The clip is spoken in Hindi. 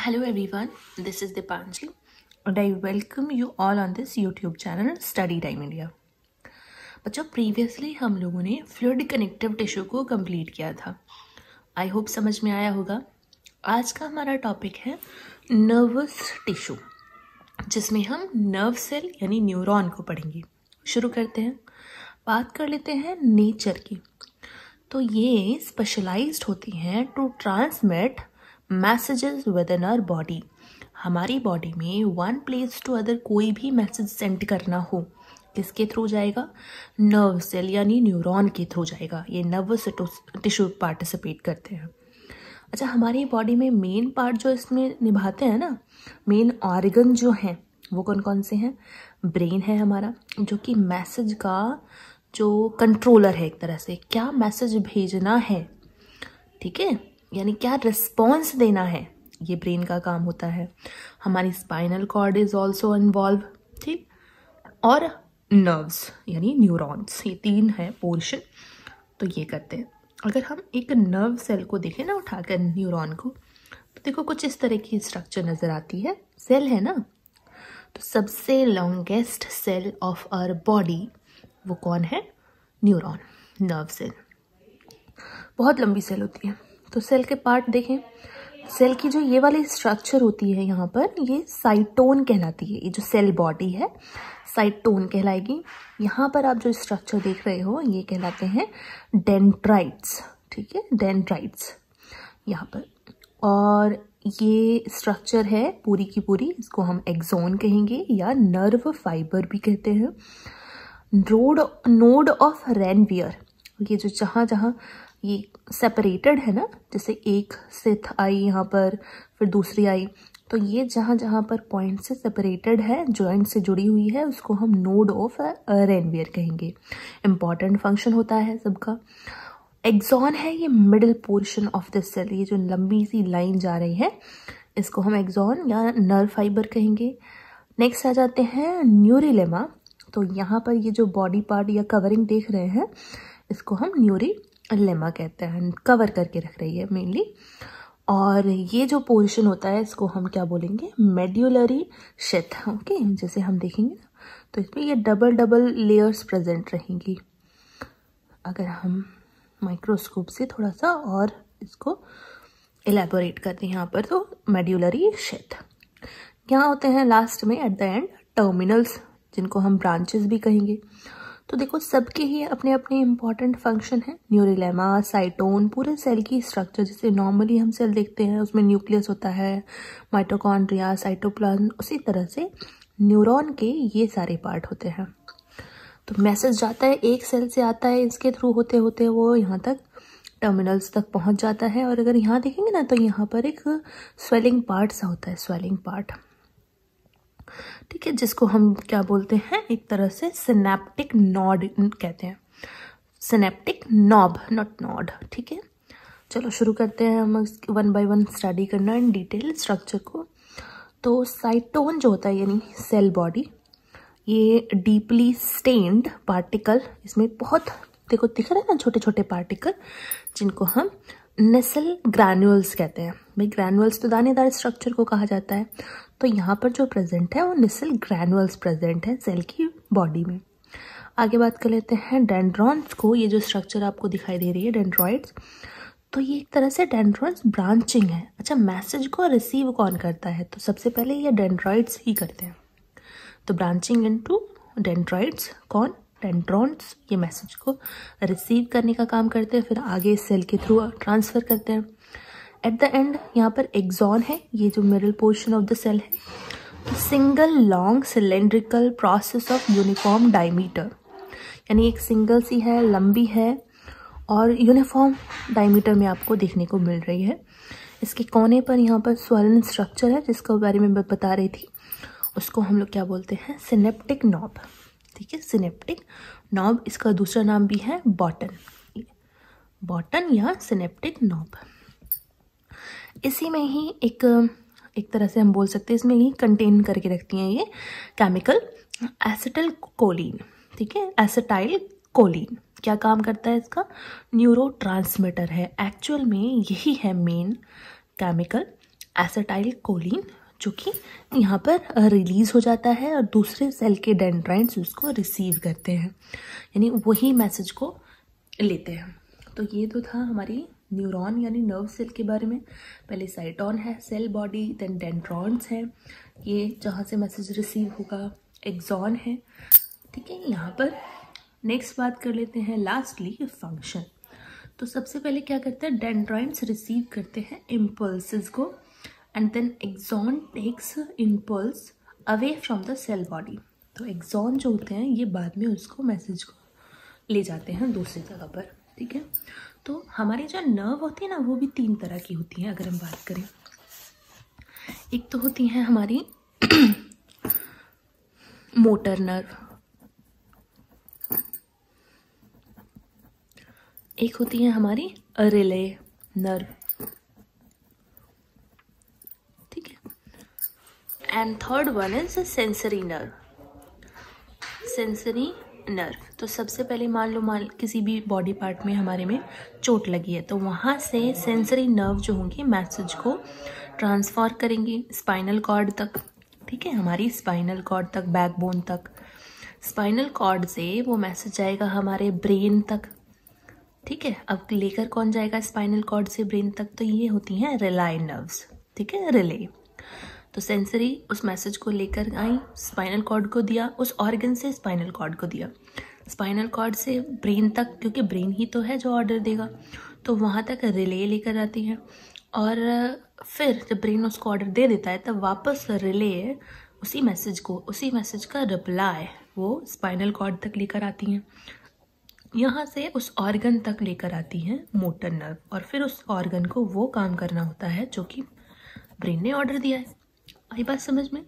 Hello everyone, this is Dipanji and I welcome you all on this YouTube channel Study Time India। बच्चों प्रीवियसली हम लोगों ने फ्लूइड कनेक्टिव टिश्यू को कंप्लीट किया था। आई होप समझ में आया होगा। आज का हमारा टॉपिक है नर्वस टिश्यू, जिसमें हम नर्व सेल यानी न्यूरॉन को पढ़ेंगे। शुरू करते हैं, बात कर लेते हैं नेचर की। तो ये स्पेशलाइज्ड होती हैं to transmit messages within our body. हमारी बॉडी में वन प्लेस टू अदर कोई भी मैसेज सेंड करना हो, किसके थ्रू जाएगा? नर्व सेल यानी न्यूरॉन के थ्रू जाएगा। ये नर्वस टिश्यू पार्टिसिपेट करते हैं। अच्छा, हमारी बॉडी में मेन पार्ट जो इसमें निभाते हैं ना, मेन ऑर्गन जो हैं वो कौन कौन से हैं? ब्रेन है हमारा, जो कि मैसेज का जो कंट्रोलर है, एक तरह से क्या मैसेज भेजना है, ठीक है, यानी क्या रिस्पॉन्स देना है, ये ब्रेन का काम होता है। हमारी spinal cord is also involve, ठीक, और नर्व्स यानी न्यूरॉन्स, ये तीन है पोर्शन, तो ये करते हैं। अगर हम एक नर्व सेल को देखें ना उठाकर न्यूरॉन को, तो देखो कुछ इस तरह की स्ट्रक्चर नज़र आती है। सेल है ना, तो सबसे longest cell of our body वो कौन है? Neuron, nerve cell. बहुत लंबी सेल होती है। तो सेल के पार्ट देखें, सेल की जो ये वाली स्ट्रक्चर होती है यहाँ पर, ये साइटोन कहलाती है। ये जो सेल बॉडी है साइटोन कहलाएगी। यहाँ पर आप जो स्ट्रक्चर देख रहे हो ये कहलाते हैं डेंड्राइट्स, ठीक है, डेंड्राइट्स यहाँ पर। और ये स्ट्रक्चर है पूरी की पूरी, इसको हम एक्सोन कहेंगे या नर्व फाइबर भी कहते हैं। नोड ऑफ रेनवियर, ये जो जहाँ जहाँ ये सेपरेटेड है ना, जैसे एक से आई यहाँ पर, फिर दूसरी आई, तो ये जहाँ जहाँ पर पॉइंट से सेपरेटेड है, जॉइंट से जुड़ी हुई है, उसको हम नोड ऑफ रेनवियर कहेंगे। इम्पॉर्टेंट फंक्शन होता है सबका। एक्सॉन है ये middle portion of the cell, ये जो लंबी सी लाइन जा रही है इसको हम एक्सॉन या नर्व फाइबर कहेंगे। नेक्स्ट आ जाते हैं न्यूरिलेमा। तो यहाँ पर ये जो बॉडी पार्ट या कवरिंग देख रहे हैं इसको हम न्यूरिलेमा कहते हैं, कवर करके रख रही है मेनली। और ये जो पोर्शन होता है इसको हम क्या बोलेंगे? Medullary sheath, okay. जैसे हम देखेंगे ना, तो इसमें ये डबल लेयर्स प्रेजेंट रहेंगी। अगर हम माइक्रोस्कोप से थोड़ा सा और इसको एलेबोरेट करते हैं यहाँ पर, तो मेड्यूलरी शेथ यहाँ होते हैं लास्ट में एट द एंड टर्मिनल्स, जिनको हम ब्रांचेस भी कहेंगे। तो देखो सबके ही अपने अपने इम्पॉर्टेंट फंक्शन है। न्यूरिलेमा, साइटोन, पूरे सेल की स्ट्रक्चर जैसे नॉर्मली हम सेल देखते हैं, उसमें न्यूक्लियस होता है, माइटोकॉन्ड्रिया, साइटोप्लाज्म, उसी तरह से न्यूरॉन के ये सारे पार्ट होते हैं। तो मैसेज जाता है, एक सेल से आता है, इसके थ्रू होते होते वो यहाँ तक टर्मिनल्स तक पहुँच जाता है। और अगर यहाँ देखेंगे ना, तो यहाँ पर एक स्वेलिंग पार्ट सा होता है, स्वेलिंग पार्ट, ठीक है, जिसको हम क्या बोलते हैं? एक तरह से सिनेप्टिक नॉड कहते हैं, सिनेप्टिक नॉब, नॉट नॉड, ठीक है। चलो शुरू करते हैं हम वन बाय वन स्टडी करना इन डिटेल स्ट्रक्चर को। तो साइटोन जो होता है यानी सेल बॉडी, ये डीपली स्टेन्ड पार्टिकल, इसमें बहुत देखो दिख रहे हैं ना छोटे छोटे पार्टिकल, जिनको हम नेसल ग्रैन्युल्स कहते हैं। भाई ग्रैन्युल्स तो दानेदार स्ट्रक्चर को कहा जाता है, तो यहाँ पर जो प्रेजेंट है वो नेसल ग्रैन्युल्स प्रेजेंट है सेल की बॉडी में। आगे बात कर लेते हैं डेंड्रॉन्स को। ये जो स्ट्रक्चर आपको दिखाई दे रही है डेंड्रॉइड्स, तो ये एक तरह से डेंड्रॉन्स ब्रांचिंग है। अच्छा, मैसेज को रिसीव कौन करता है? तो सबसे पहले ये डेंड्रॉइड्स ही करते हैं। तो ब्रांचिंग इनटू डेंड्रॉइड्स, कौन? डेंड्रॉन्स, ये मैसेज को रिसीव करने का काम करते हैं, फिर आगे सेल के थ्रू ट्रांसफर करते हैं। एट द एंड यहाँ पर एक्सॉन है, ये जो middle portion of the cell है। Single long cylindrical process of uniform diameter, यानी एक सिंगल सी है, लंबी है और यूनिफॉर्म डायमीटर में आपको देखने को मिल रही है। इसके कोने पर यहाँ पर स्वर्ण स्ट्रक्चर है, जिसके बारे में मैं बता रही थी, उसको हम लोग क्या बोलते हैं? सिनेप्टिक नॉब, ठीक है, सिनेप्टिक नॉब। इसका दूसरा नाम भी है बॉटन, बॉटन या सिनेप्टिक नॉब। इसी में ही एक तरह से हम बोल सकते हैं, इसमें ही कंटेन करके रखती हैं ये केमिकल एसिटिल कोलिन, ठीक है, एसिटाइल कोलिन। क्या काम करता है इसका? न्यूरोट्रांसमीटर है। एक्चुअल में यही है मेन केमिकल एसिटाइल कोलिन, जो कि यहाँ पर रिलीज हो जाता है और दूसरे सेल के डेंड्राइट्स उसको रिसीव करते हैं, यानी वही मैसेज को लेते हैं। तो ये तो था हमारी न्यूरॉन यानी नर्व सेल के बारे में। पहले साइटोन है, सेल बॉडी, देन डेंड्रॉन्स है, ये जहाँ से मैसेज रिसीव होगा, एक्सॉन है, ठीक है। यहाँ पर नेक्स्ट बात कर लेते हैं लास्टली फंक्शन। तो सबसे पहले क्या करते हैं, डेंड्राइट्स रिसीव करते हैं इम्पल्सेस को, and then axon takes impulse away from the cell body. तो एक्सॉन जो होते हैं ये बाद में उसको मैसेज को ले जाते हैं दूसरी जगह पर, ठीक है। तो हमारी जो नर्व होती है ना वो भी 3 तरह की होती हैं अगर हम बात करें। एक तो होती है हमारी मोटर नर्व, एक होती है हमारी रिले नर्व, ठीक है। And third one is sensory nerve, sensory nerve. तो सबसे पहले मान लो किसी भी बॉडी पार्ट में हमारे में चोट लगी है, तो वहाँ से सेंसरी नर्व जो होंगी मैसेज को ट्रांसफर करेंगी स्पाइनल कॉर्ड तक, ठीक है, हमारी स्पाइनल कॉर्ड तक, बैकबोन तक। स्पाइनल कॉर्ड से वो मैसेज जाएगा हमारे ब्रेन तक, ठीक है। अब लेकर कौन जाएगा स्पाइनल कॉर्ड से ब्रेन तक, तो ये होती हैं रिले नर्व्स, ठीक है, रिले। तो सेंसरी उस मैसेज को लेकर आई, स्पाइनल कॉर्ड को दिया, उस ऑर्गन से स्पाइनल कॉर्ड को दिया, स्पाइनल कॉर्ड से ब्रेन तक, क्योंकि ब्रेन ही तो है जो ऑर्डर देगा, तो वहाँ तक रिले लेकर आती है। और फिर जब ब्रेन उसको ऑर्डर दे देता है तब वापस रिले उसी मैसेज का रिप्लाई वो स्पाइनल कॉर्ड तक लेकर आती हैं, यहाँ से उस ऑर्गन तक लेकर आती हैं मोटर नर्व, और फिर उस ऑर्गन को वो काम करना होता है जो कि ब्रेन ने ऑर्डर दिया है। आई बात समझ में?